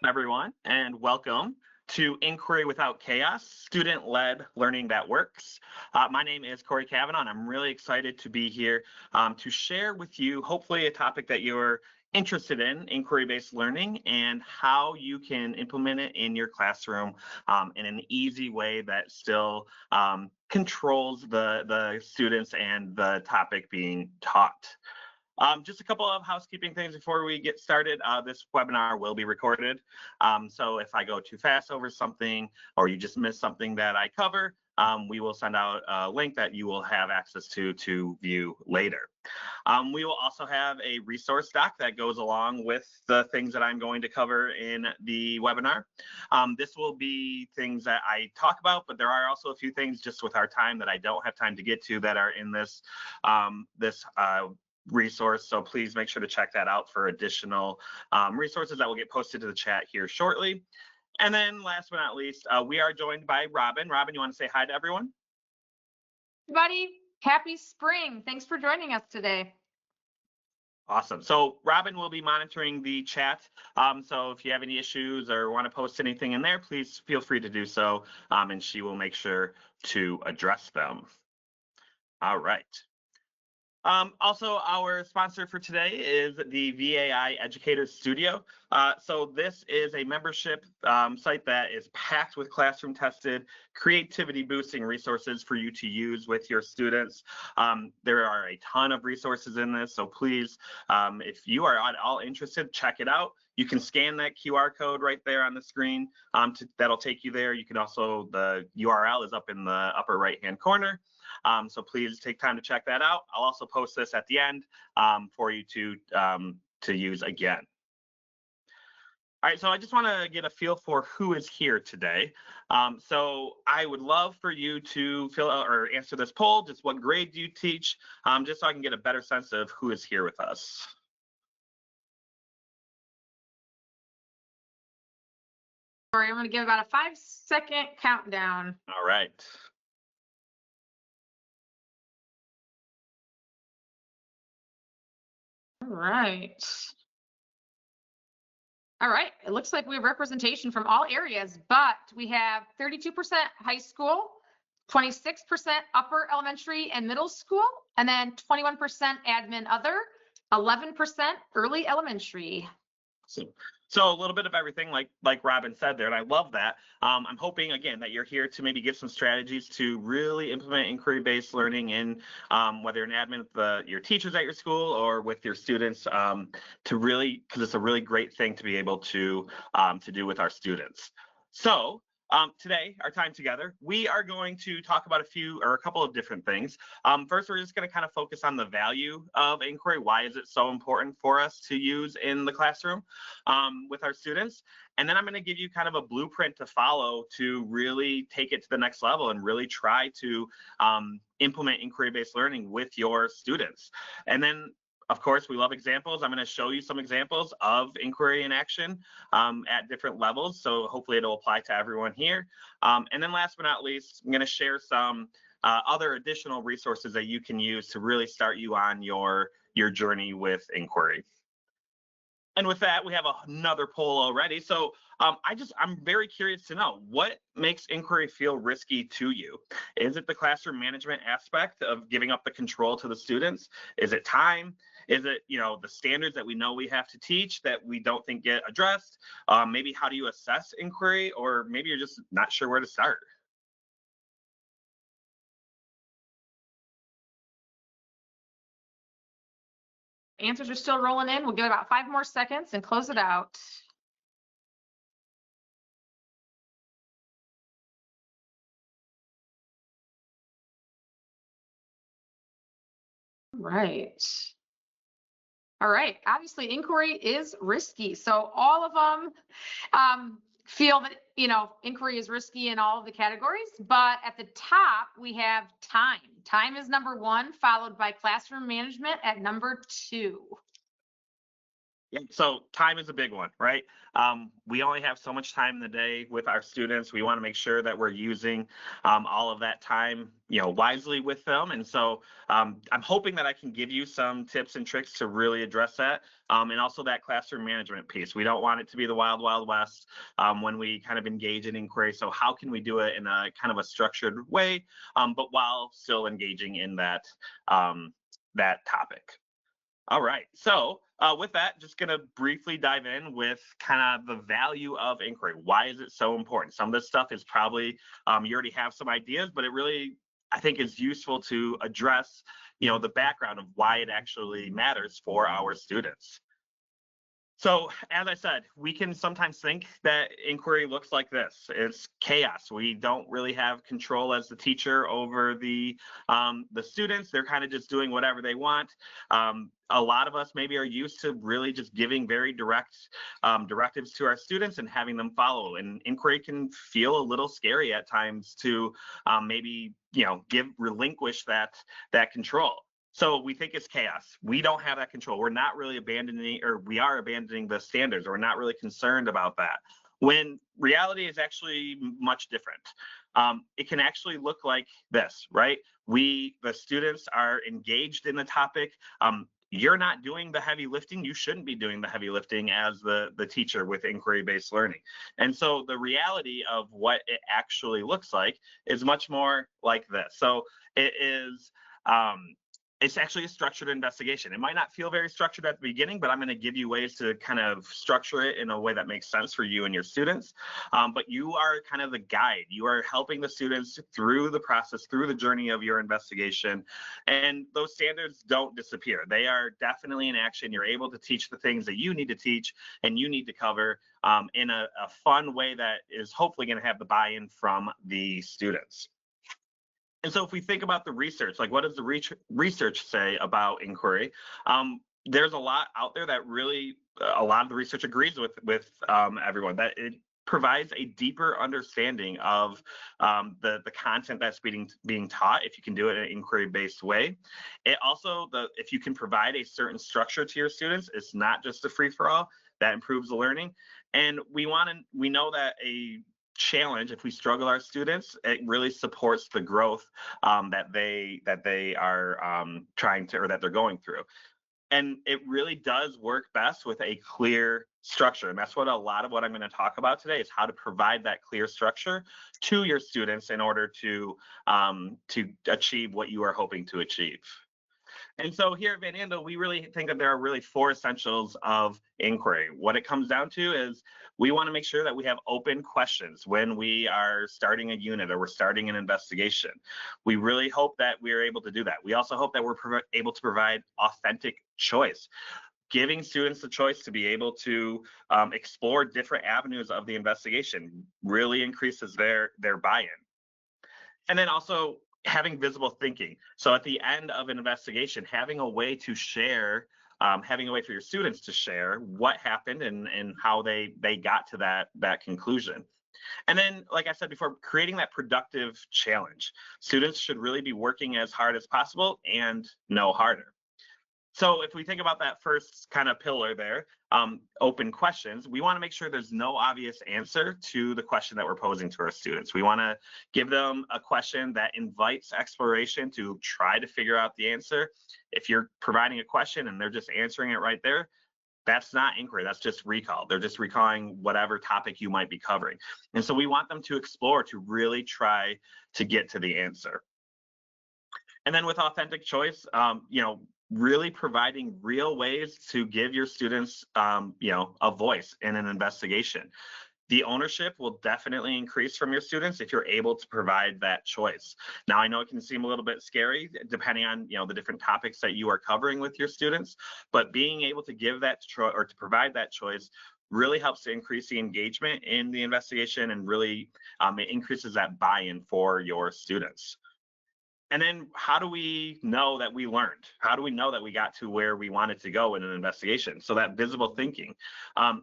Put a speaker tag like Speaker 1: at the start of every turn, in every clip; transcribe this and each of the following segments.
Speaker 1: Everyone, and welcome to Inquiry Without Chaos, student-led learning that works. My name is Corey Kavanaugh, and I'm really excited to be here to share with you, hopefully, a topic that you're interested in, inquiry-based learning, and how you can implement it in your classroom in an easy way that still controls the students and the topic being taught. Just a couple of housekeeping things before we get started. This webinar will be recorded. So if I go too fast over something or you just miss something that I cover, we will send out a link that you will have access to view later. We will also have a resource doc that goes along with the things that I'm going to cover in the webinar. This will be things that I talk about, but there are also a few things just with our time that I don't have time to get to that are in this resource, so please make sure to check that out for additional resources that will get posted to the chat here shortly. And then last but not least, we are joined by Robin. Robin, you want to say hi to everyone?
Speaker 2: Everybody, happy spring. Thanks for joining us today.
Speaker 1: Awesome. So Robin will be monitoring the chat. So if you have any issues or want to post anything in there, please feel free to do so, and she will make sure to address them. All right. Also, our sponsor for today is the VAI Educators Studio. So this is a membership site that is packed with classroom tested, creativity boosting resources for you to use with your students. There are a ton of resources in this, so please, if you are at all interested, check it out. You can scan that QR code right there on the screen. That'll take you there. You can also, the URL is up in the upper right-hand corner. So please take time to check that out. I'll also post this at the end for you to use again. All right, so I just want to get a feel for who is here today. So I would love for you to fill out or answer this poll. Just what grade do you teach? Just so I can get a better sense of who is here with us.
Speaker 2: Sorry, I'm going to give about a 5-second countdown.
Speaker 1: All right.
Speaker 2: All right. It looks like we have representation from all areas, but we have 32% high school, 26% upper elementary and middle school, and then 21% admin other, 11% early elementary.
Speaker 1: So a little bit of everything, like Robin said there, and I love that. I'm hoping, again, that you're here to maybe give some strategies to really implement inquiry-based learning in whether an admin with your teachers at your school or with your students to really, because it's a really great thing to be able to do with our students. So today, our time together, we are going to talk about a couple of different things. First, we're just going to kind of focus on the value of inquiry. Why is it so important for us to use in the classroom with our students? And then I'm going to give you kind of a blueprint to follow to really take it to the next level and really try to implement inquiry-based learning with your students. And then, of course, we love examples. I'm going to show you some examples of inquiry in action at different levels. So hopefully it'll apply to everyone here. And then last but not least, I'm going to share some other additional resources that you can use to really start you on your journey with inquiry. And with that, we have another poll already. So I'm very curious to know, what makes inquiry feel risky to you? Is it the classroom management aspect of giving up the control to the students? Is it time? Is it, the standards that we know we have to teach that we don't think get addressed? Maybe how do you assess inquiry? Or maybe you're just not sure where to start.
Speaker 2: Answers are still rolling in. We'll give it about 5 more seconds and close it out. All right. Obviously, inquiry is risky. So all of them feel that, inquiry is risky in all of the categories. But at the top, we have time. Time is number 1, followed by classroom management at number 2.
Speaker 1: Yeah, so time is a big one, right? We only have so much time in the day with our students. We want to make sure that we're using all of that time, wisely with them. And so I'm hoping that I can give you some tips and tricks to really address that, and also that classroom management piece. We don't want it to be the wild, wild west when we kind of engage in inquiry. So how can we do it in a kind of a structured way, but while still engaging in that topic? All right. So, with that, just going to briefly dive in with kind of the value of inquiry. Why is it so important? Some of this stuff is probably you already have some ideas, but it really, I think, is useful to address, the background of why it actually matters for our students. So, as I said, we can sometimes think that inquiry looks like this. It's chaos. We don't really have control as the teacher over the students. They're kind of just doing whatever they want. A lot of us maybe are used to really just giving very direct directives to our students and having them follow. And inquiry can feel a little scary at times to maybe give relinquish that control. So we think it's chaos. We don't have that control. We're not really abandoning, or we are abandoning the standards, or we're not really concerned about that. When reality is actually much different. It can actually look like this, right? The students are engaged in the topic. You're not doing the heavy lifting. You shouldn't be doing the heavy lifting as the teacher with inquiry-based learning. And so the reality of what it actually looks like is much more like this. So it is it's actually a structured investigation. It might not feel very structured at the beginning, but I'm going to give you ways to kind of structure it in a way that makes sense for you and your students. But you are kind of the guide. You are helping the students through the process, through the journey of your investigation. And those standards don't disappear. They are definitely in action. You're able to teach the things that you need to teach and you need to cover in a fun way that is hopefully going to have the buy-in from the students. And so if we think about the research, like what does the research say about inquiry? There's a lot out there that really, a lot of the research agrees with everyone that it provides a deeper understanding of the content that's being taught if you can do it in an inquiry-based way. It also, if you can provide a certain structure to your students, it's not just a free-for-all, that improves the learning. And we know that a challenge, if we struggle our students, it really supports the growth that they are trying to, or that they're going through. And it really does work best with a clear structure. And that's what a lot of what I'm going to talk about today is how to provide that clear structure to your students in order to achieve what you are hoping to achieve. And so here at Van Andel, we really think that there are really four essentials of inquiry. What it comes down to is we want to make sure that we have open questions when we are starting a unit or we're starting an investigation. We really hope that we are able to do that. We also hope that we're able to provide authentic choice. Giving students the choice to be able to explore different avenues of the investigation really increases their buy-in. And then also having visible thinking. So at the end of an investigation, having a way to share, having a way for your students to share what happened and how they got to that conclusion. And then, like I said before, creating that productive challenge. Students should really be working as hard as possible and no harder. So if we think about that first kind of pillar there, open questions, we want to make sure there's no obvious answer to the question that we're posing to our students. We want to give them a question that invites exploration to try to figure out the answer. If you're providing a question and they're just answering it right there, that's not inquiry, that's just recall. They're just recalling whatever topic you might be covering. And so we want them to explore, to really try to get to the answer. And then with authentic choice, really providing real ways to give your students, a voice in an investigation. The ownership will definitely increase from your students if you're able to provide that choice. Now, I know it can seem a little bit scary depending on, the different topics that you are covering with your students, but being able to give that or to provide that choice really helps to increase the engagement in the investigation and really it increases that buy-in for your students. And then how do we know that we learned? How do we know that we got to where we wanted to go in an investigation? So that visible thinking,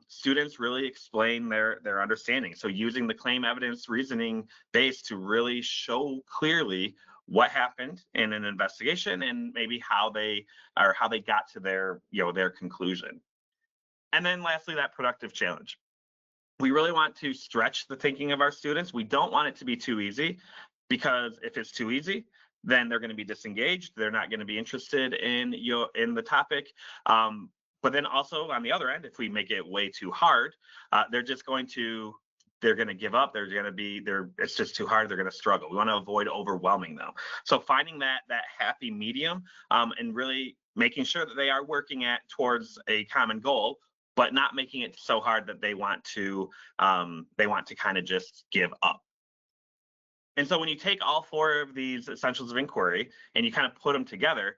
Speaker 1: students really explain their understanding. So using the claim evidence reasoning base to really show clearly what happened in an investigation and maybe how they got to their conclusion. And then lastly, that productive challenge. We really want to stretch the thinking of our students. We don't want it to be too easy, because if it's too easy, then they're going to be disengaged. They're not going to be interested in the topic. But then also on the other end, if we make it way too hard, they're going to give up. It's just too hard. They're going to struggle. We want to avoid overwhelming them. So finding that happy medium, and really making sure that they are working towards a common goal, but not making it so hard that they want to kind of just give up. And so when you take all four of these essentials of inquiry and you kind of put them together,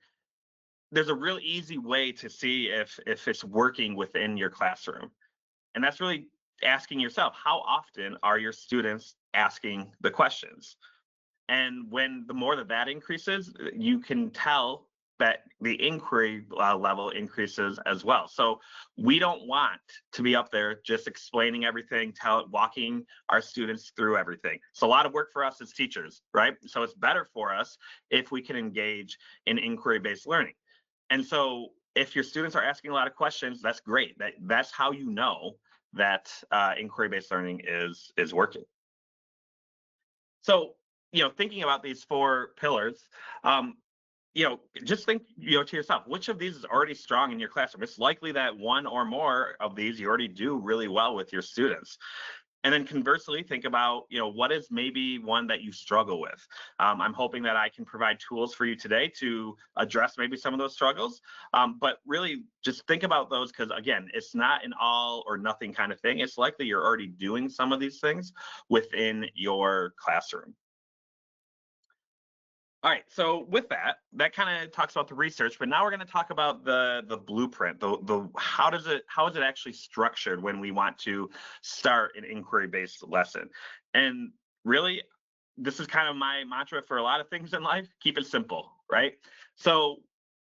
Speaker 1: there's a real easy way to see if it's working within your classroom. And that's really asking yourself, how often are your students asking the questions? And when the more that increases, you can tell that the inquiry level increases as well. So we don't want to be up there just explaining everything, walking our students through everything. It's a lot of work for us as teachers, right? So it's better for us if we can engage in inquiry-based learning. And so if your students are asking a lot of questions, that's great. That's how you know that inquiry-based learning is working. So, thinking about these four pillars, just think, to yourself, which of these is already strong in your classroom? It's likely that one or more of these you already do really well with your students. And then conversely, think about, what is maybe one that you struggle with? I'm hoping that I can provide tools for you today to address maybe some of those struggles. But really just think about those, because again, it's not an all or nothing kind of thing. It's likely you're already doing some of these things within your classroom. All right, so with that kind of talks about the research, but now we're going to talk about the blueprint. How is it actually structured when we want to start an inquiry-based lesson? And really, this is kind of my mantra for a lot of things in life: keep it simple, right? So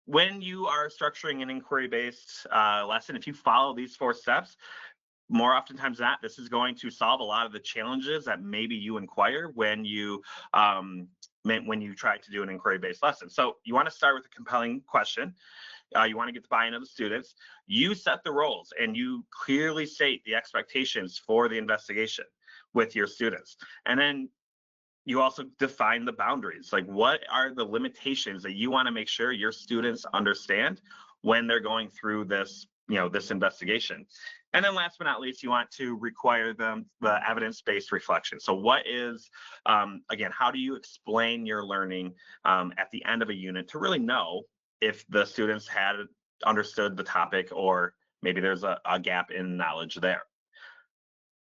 Speaker 1: when you are structuring an inquiry-based lesson, if you follow these 4 steps, more oftentimes than not, this is going to solve a lot of the challenges that maybe you inquire when you try to do an inquiry-based lesson. So you want to start with a compelling question. You want to get the buy-in of the students. You set the roles and you clearly state the expectations for the investigation with your students. And then you also define the boundaries. Like, what are the limitations that you want to make sure your students understand when they're going through this investigation? And then last but not least, you want to require them the evidence-based reflection. So what is, again, how do you explain your learning at the end of a unit to really know if the students had understood the topic, or maybe there's a gap in knowledge there?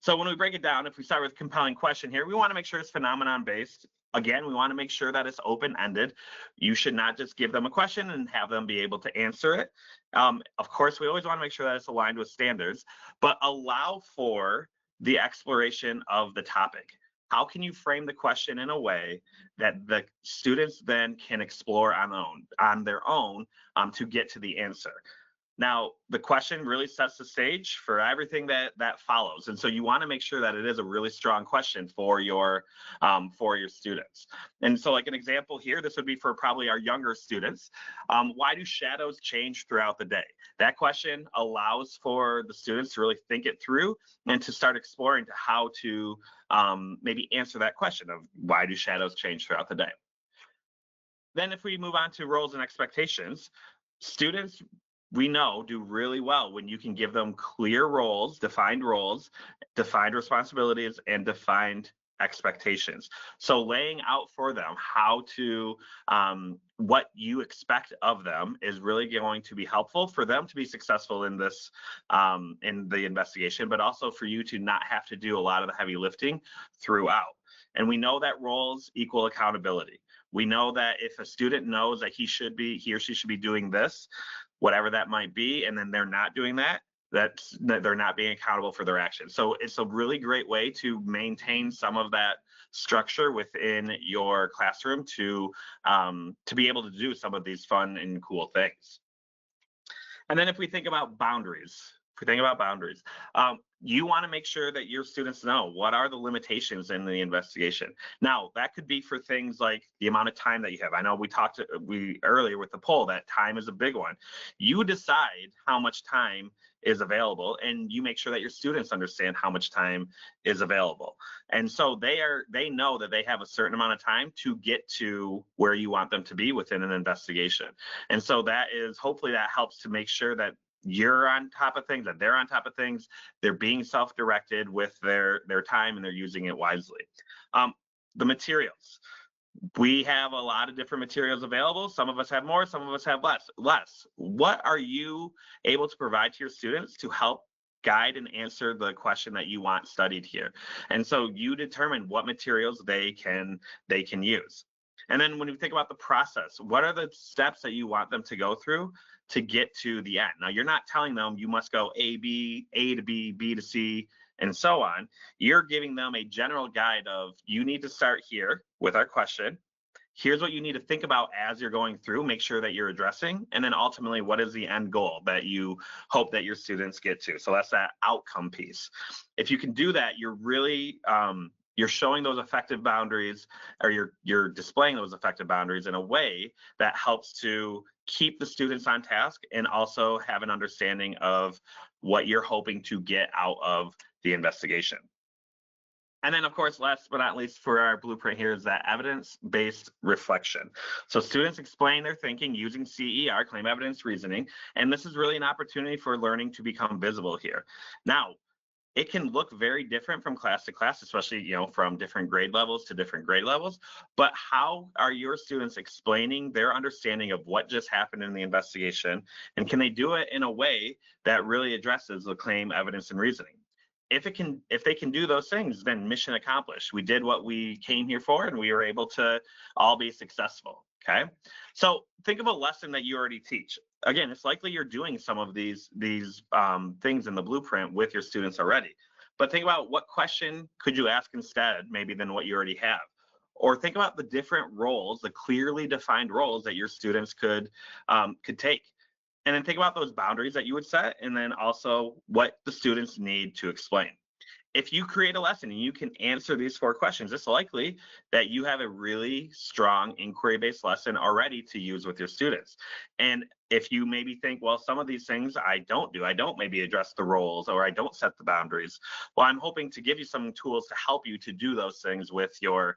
Speaker 1: So when we break it down, if we start with compelling question here, we want to make sure it's phenomenon-based. Again, we want to make sure that it's open-ended. You should not just give them a question and have them be able to answer it. Of course, we always want to make sure that it's aligned with standards, but allow for the exploration of the topic. How can you frame the question in a way that the students then can explore on their own to get to the answer? Now, the question really sets the stage for everything that follows. And so you want to make sure that it is a really strong question for your students. And so, like an example here, this would be for probably our younger students. Why do shadows change throughout the day? That question allows for the students to really think it through and to start exploring to how to maybe answer that question of why do shadows change throughout the day. Then if we move on to roles and expectations, students, we know, do really well when you can give them clear roles, defined responsibilities, and defined expectations. So laying out for them how to, what you expect of them is really going to be helpful for them to be successful in this, in the investigation, but also for you to not have to do a lot of the heavy lifting throughout. And we know that roles equal accountability. We know that if a student knows that he or she should be doing this, whatever that might be, and then they're not doing that they're not being accountable for their actions. So it's a really great way to maintain some of that structure within your classroom to be able to do some of these fun and cool things. And then if we think about boundaries, you want to make sure that your students know what are the limitations in the investigation. Now, that could be for things like the amount of time that you have. I know we talked earlier with the poll that time is a big one. You decide how much time is available, and you make sure that your students understand how much time is available. And so they know that they have a certain amount of time to get to where you want them to be within an investigation. And so that is, hopefully that helps to make sure that you're on top of things, that they're on top of things, they're being self-directed with their time, and they're using it wisely. The materials. We have a lot of different materials available. Some of us have more, some of us have less. What are you able to provide to your students to help guide and answer the question that you want studied here? And so you determine what materials they can use. And then when you think about the process, what are the steps that you want them to go through to get to the end? Now, you're not telling them you must go A to B, B to C, and so on. You're giving them a general guide of, you need to start here with our question. Here's what you need to think about as you're going through, make sure that you're addressing, and then ultimately, what is the end goal that you hope that your students get to? So that's that outcome piece. If you can do that, you're really you're showing those effective boundaries, or you're displaying those effective boundaries in a way that helps to keep the students on task and also have an understanding of what you're hoping to get out of the investigation. And then, of course, last but not least for our blueprint here is that evidence-based reflection. So students explain their thinking using CER, claim evidence reasoning, and this is really an opportunity for learning to become visible here. Now, it can look very different from class to class, especially, from different grade levels to different grade levels. But how are your students explaining their understanding of what just happened in the investigation? And can they do it in a way that really addresses the claim, evidence, and reasoning? If they can do those things, then mission accomplished. We did what we came here for, and we were able to all be successful. Okay. So think of a lesson that you already teach. Again, it's likely you're doing some of these things in the blueprint with your students already. But think about, what question could you ask instead, maybe, than what you already have? Or think about the different roles, the clearly defined roles that your students could take. And then think about those boundaries that you would set, and then also what the students need to explain. If you create a lesson and you can answer these 4 questions, it's likely that you have a really strong inquiry-based lesson already to use with your students. And if you maybe think, well, some of these things I don't maybe address the roles, or I don't set the boundaries, well, I'm hoping to give you some tools to help you to do those things with your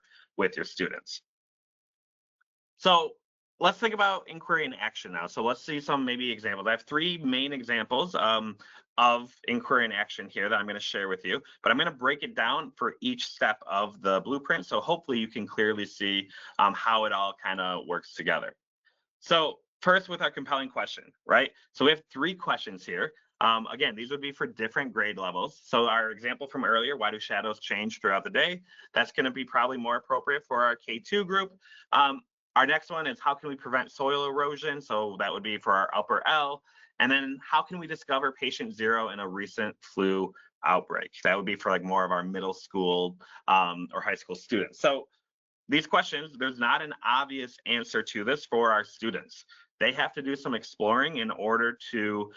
Speaker 1: students. So let's think about inquiry and action now. So let's see some maybe examples. I have 3 main examples of inquiry and action here that I'm going to share with you, but I'm going to break it down for each step of the blueprint. So hopefully you can clearly see how it all kind of works together. So first, with our compelling question, right? So we have 3 questions here. Again, these would be for different grade levels. So our example from earlier, why do shadows change throughout the day? That's going to be probably more appropriate for our K2 group. Our next one is, how can we prevent soil erosion? So that would be for our upper L. And then, how can we discover patient 0 in a recent flu outbreak? That would be for like more of our middle school or high school students. So these questions, there's not an obvious answer to this for our students. They have to do some exploring in order to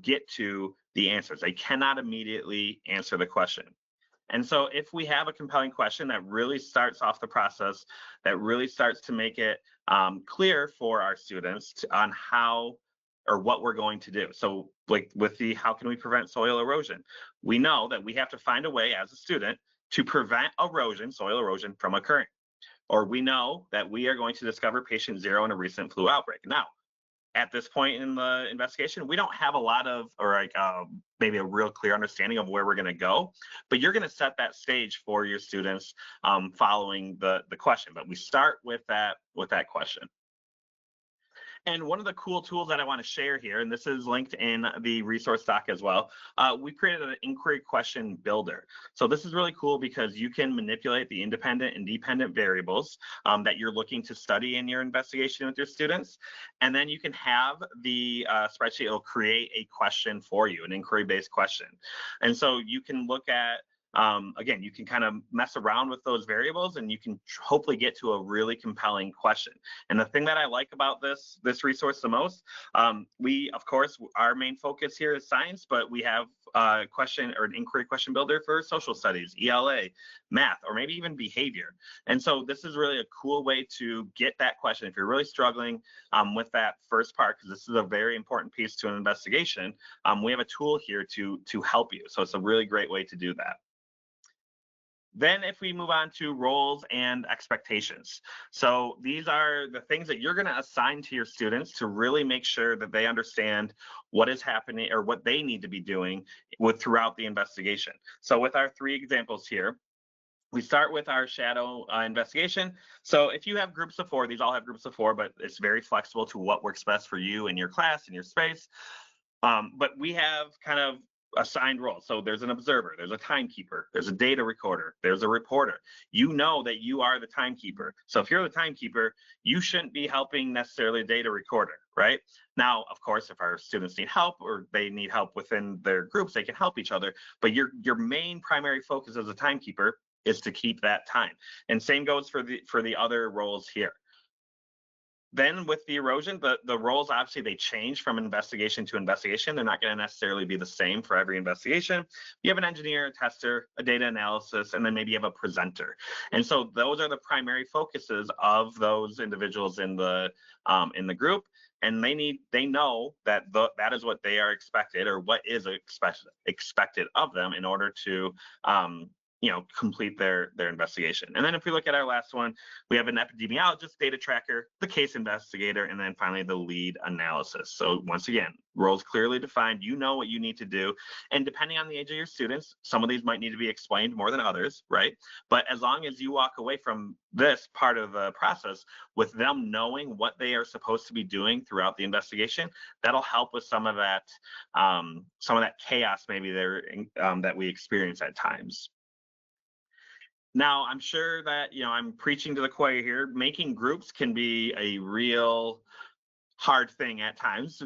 Speaker 1: get to the answers. They cannot immediately answer the question. And so if we have a compelling question that really starts off the process, that really starts to make it clear for our students on how or what we're going to do. So like with the, how can we prevent soil erosion? We know that we have to find a way as a student to prevent erosion, soil erosion, from occurring. Or we know that we are going to discover patient 0 in a recent flu outbreak. Now, at this point in the investigation, we don't have a lot of, or like maybe a real clear understanding of where we're going to go, but you're going to set that stage for your students following the question. But we start with that question. And one of the cool tools that I want to share here, and this is linked in the resource doc as well, we created an inquiry question builder. So this is really cool because you can manipulate the independent and dependent variables that you're looking to study in your investigation with your students. And then you can have the spreadsheet, it'll create a question for you, an inquiry-based question. And so you can look at, again, you can kind of mess around with those variables, and you can hopefully get to a really compelling question. And the thing that I like about this resource the most, we, of course, our main focus here is science, but we have question or an inquiry question builder for social studies, ELA, math, or maybe even behavior. And so this is really a cool way to get that question. If you're really struggling with that first part, because this is a very important piece to an investigation, we have a tool here to help you. So it's a really great way to do that. Then if we move on to roles and expectations. So these are the things that you're going to assign to your students to really make sure that they understand what is happening or what they need to be doing throughout the investigation. So with our 3 examples here, we start with our shadow investigation. So if you have groups of 4, these all have groups of 4, but it's very flexible to what works best for you and your class and your space. But we have kind of assigned roles. So there's an observer, there's a timekeeper, there's a data recorder, there's a reporter. You know that you are the timekeeper. So if you're the timekeeper, you shouldn't be helping necessarily a data recorder, right? Now, of course, if our students need help or they need help within their groups, they can help each other. But your main primary focus as a timekeeper is to keep that time. And same goes for the other roles here. Then with the erosion, the roles, obviously they change from investigation to investigation. They're not going to necessarily be the same for every investigation. You have an engineer, a tester, a data analysis, and then maybe you have a presenter. And so those are the primary focuses of those individuals in the group. And they know that that is what they are expected, or what is expected of them in order to complete their investigation. And then if we look at our last one, we have an epidemiologist, data tracker, the case investigator, and then finally the lead analysis. So once again, roles clearly defined. You know what you need to do. And depending on the age of your students, some of these might need to be explained more than others, right? But as long as you walk away from this part of the process with them knowing what they are supposed to be doing throughout the investigation, that'll help with some of that chaos maybe that we experience at times. Now, I'm sure that, I'm preaching to the choir here. Making groups can be a real hard thing at times.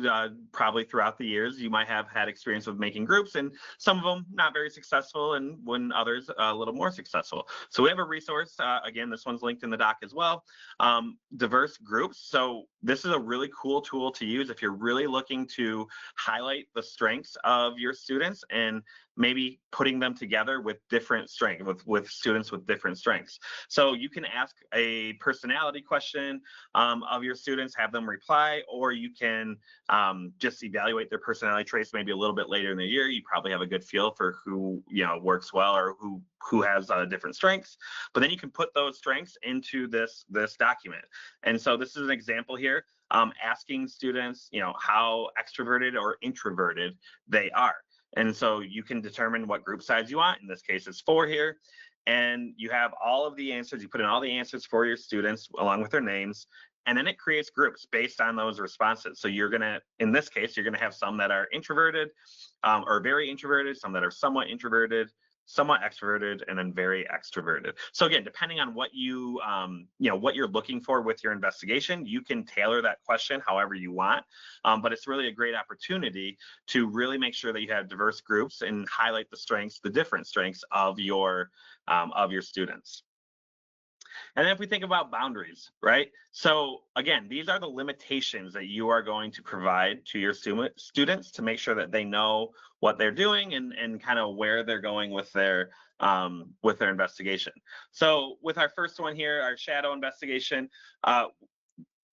Speaker 1: Probably throughout the years, you might have had experience with making groups, and some of them not very successful, and when others a little more successful. So we have a resource. Again, this one's linked in the doc as well. Diverse groups. So this is a really cool tool to use if you're really looking to highlight the strengths of your students and maybe putting them together with different strengths, with students with different strengths. So you can ask a personality question of your students, have them reply, or you can just evaluate their personality traits maybe a little bit later in the year. You probably have a good feel for who works well or who has different strengths. But then you can put those strengths into this document. And so this is an example here, asking students, how extroverted or introverted they are. And so you can determine what group size you want. In this case, it's 4 here. And you have all of the answers. You put in all the answers for your students along with their names. And then it creates groups based on those responses. So in this case, you're going to have some that are introverted or very introverted, some that are somewhat introverted, somewhat extroverted, and then very extroverted. So again, depending on what what you're looking for with your investigation, you can tailor that question however you want. But it's really a great opportunity to really make sure that you have diverse groups and highlight the different strengths of your students. And then if we think about boundaries, right? So again, these are the limitations that you are going to provide to your students to make sure that they know what they're doing and kind of where they're going with their investigation. So with our first one here, our shadow investigation,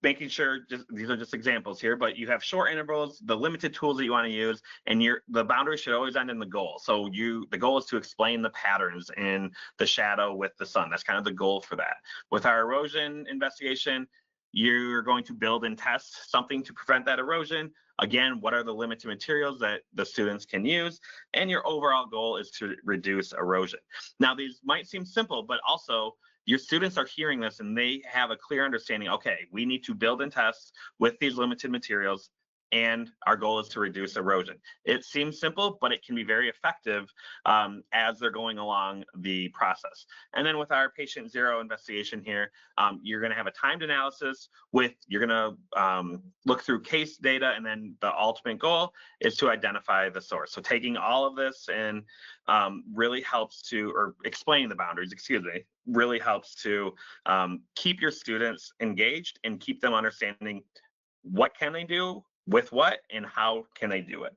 Speaker 1: making sure, these are just examples here, but you have short intervals, the limited tools that you want to use, and the boundary should always end in the goal. So the goal is to explain the patterns in the shadow with the sun. That's kind of the goal for that. With our erosion investigation, you're going to build and test something to prevent that erosion. Again, what are the limited materials that the students can use? And your overall goal is to reduce erosion. Now, these might seem simple, but also your students are hearing this and they have a clear understanding, okay, we need to build and test with these limited materials, and our goal is to reduce erosion. It seems simple, but it can be very effective as they're going along the process. And then with our patient zero investigation here, you're going to have a timed analysis you're going to look through case data, and then the ultimate goal is to identify the source. So taking all of this and really helps to, or explaining the boundaries, really helps to keep your students engaged and keep them understanding what can they do with what and how can they do it.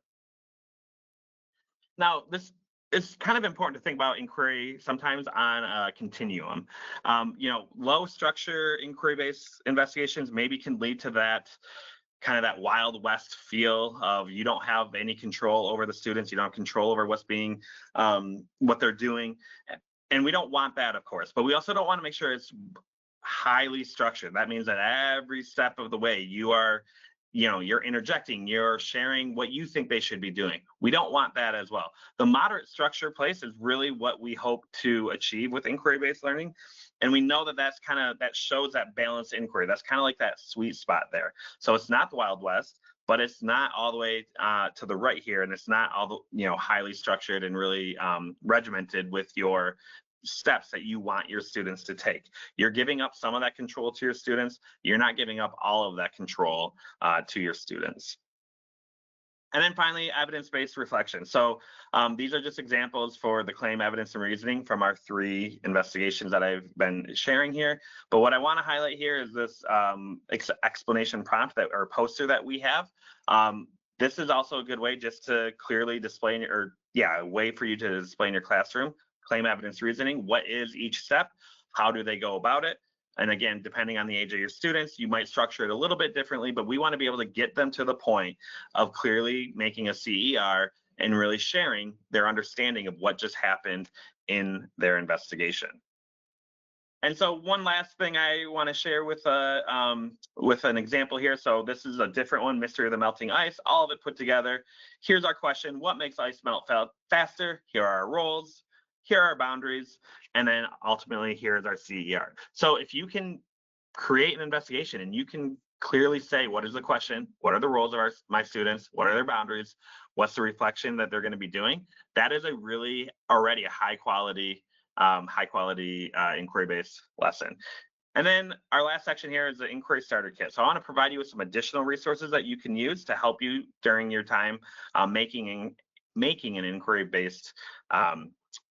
Speaker 1: Now, this is kind of important to think about inquiry sometimes on a continuum. Low structure inquiry-based investigations maybe can lead to that kind of that Wild West feel of you don't have any control over the students, you don't have control over what's being, what they're doing. And we don't want that, of course, but we also don't want to make sure it's highly structured. That means that every step of the way you're interjecting, you're sharing what you think they should be doing. We don't want that as well. The moderate structure place is really what we hope to achieve with inquiry-based learning. And we know that that shows that balanced inquiry. That's kind of like that sweet spot there. So it's not the Wild West, but it's not all the way to the right here. And it's not all the, highly structured and really regimented with your steps that you want your students to take. You're giving up some of that control to your students. You're not giving up all of that control to your students. And then finally, evidence-based reflection. So these are just examples for the claim, evidence, and reasoning from our 3 investigations that I've been sharing here. But what I want to highlight here is this explanation prompt or poster that we have. This is also a good way just to clearly display, a way for you to display in your classroom. Claim, evidence, reasoning. What is each step? How do they go about it? And again, depending on the age of your students, you might structure it a little bit differently, but we want to be able to get them to the point of clearly making a CER and really sharing their understanding of what just happened in their investigation. And so one last thing I want to share with an example here. So this is a different one, Mystery of the Melting Ice, all of it put together. Here's our question: what makes ice melt faster? Here are our roles. Here are our boundaries, and then ultimately here's our CER. So if you can create an investigation and you can clearly say what is the question, what are the roles of my students, what are their boundaries, what's the reflection that they're going to be doing, that is already a high quality inquiry-based lesson. And then our last section here is the inquiry starter kit. So I want to provide you with some additional resources that you can use to help you during your time making an inquiry-based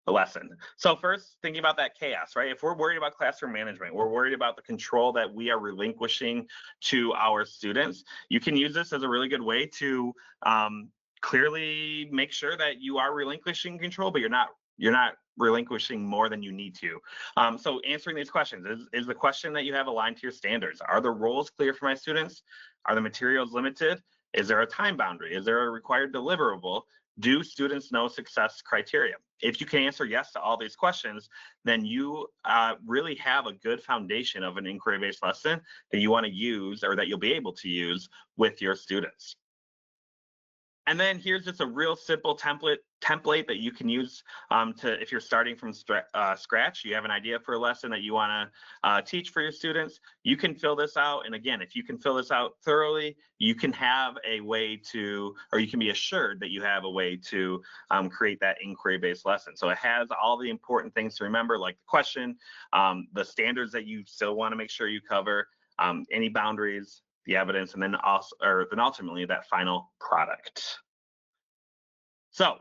Speaker 1: lesson. So first, thinking about that chaos, right? If we're worried about classroom management, we're worried about the control that we are relinquishing to our students, you can use this as a really good way to clearly make sure that you are relinquishing control, but you're not relinquishing more than you need to. So answering these questions, is the question that you have aligned to your standards? Are the roles clear for my students? Are the materials limited? Is there a time boundary? Is there a required deliverable? Do students know success criteria? If you can answer yes to all these questions, then you really have a good foundation of an inquiry-based lesson that you want to use, or that you'll be able to use with your students. And then here's just a real simple template that you can use if you're starting from scratch. You have an idea for a lesson that you want to teach for your students. You can fill this out. And again, if you can fill this out thoroughly, you can have a way to, or you can be assured that you have a way to create that inquiry-based lesson. So it has all the important things to remember, like the question, the standards that you still want to make sure you cover, any boundaries, the evidence, and then ultimately that final product. So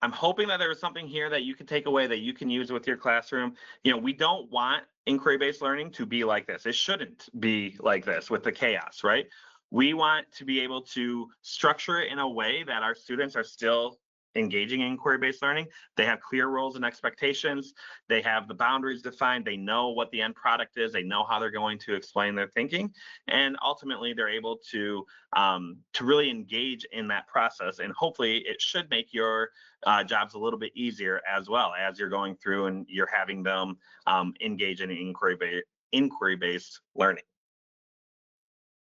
Speaker 1: I'm hoping that there was something here that you can take away that you can use with your classroom. We don't want inquiry-based learning to be like this. It shouldn't be like this with the chaos, right? We want to be able to structure it in a way that our students are still engaging in inquiry-based learning. They have clear roles and expectations. They have the boundaries defined. They know what the end product is. They know how they're going to explain their thinking. And ultimately, they're able to really engage in that process. And hopefully, it should make your jobs a little bit easier as well as you're going through and you're having them engage in inquiry-based learning.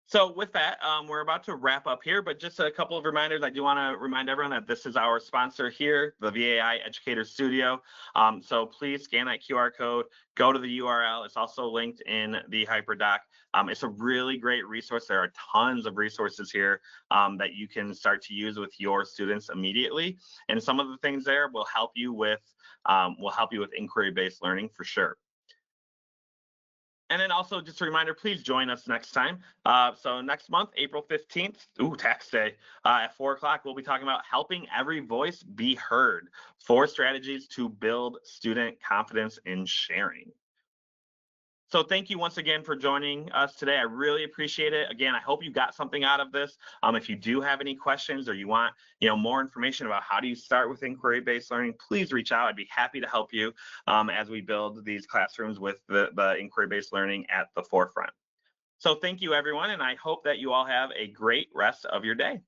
Speaker 1: So with that, we're about to wrap up here, but just a couple of reminders. I do want to remind everyone that this is our sponsor here, the VAI Educator Studio. So please scan that QR code, go to the URL. It's also linked in the HyperDoc. It's a really great resource. There are tons of resources here that you can start to use with your students immediately. And some of the things there will help you with inquiry-based learning for sure. And then also just a reminder, please join us next time. So next month, April 15th, tax day, at 4 o'clock, we'll be talking about helping every voice be heard, 4 strategies to build student confidence in sharing. So thank you once again for joining us today. I really appreciate it. Again, I hope you got something out of this. If you do have any questions or you want, more information about how do you start with inquiry-based learning, please reach out. I'd be happy to help you as we build these classrooms with the inquiry-based learning at the forefront. So thank you, everyone, and I hope that you all have a great rest of your day.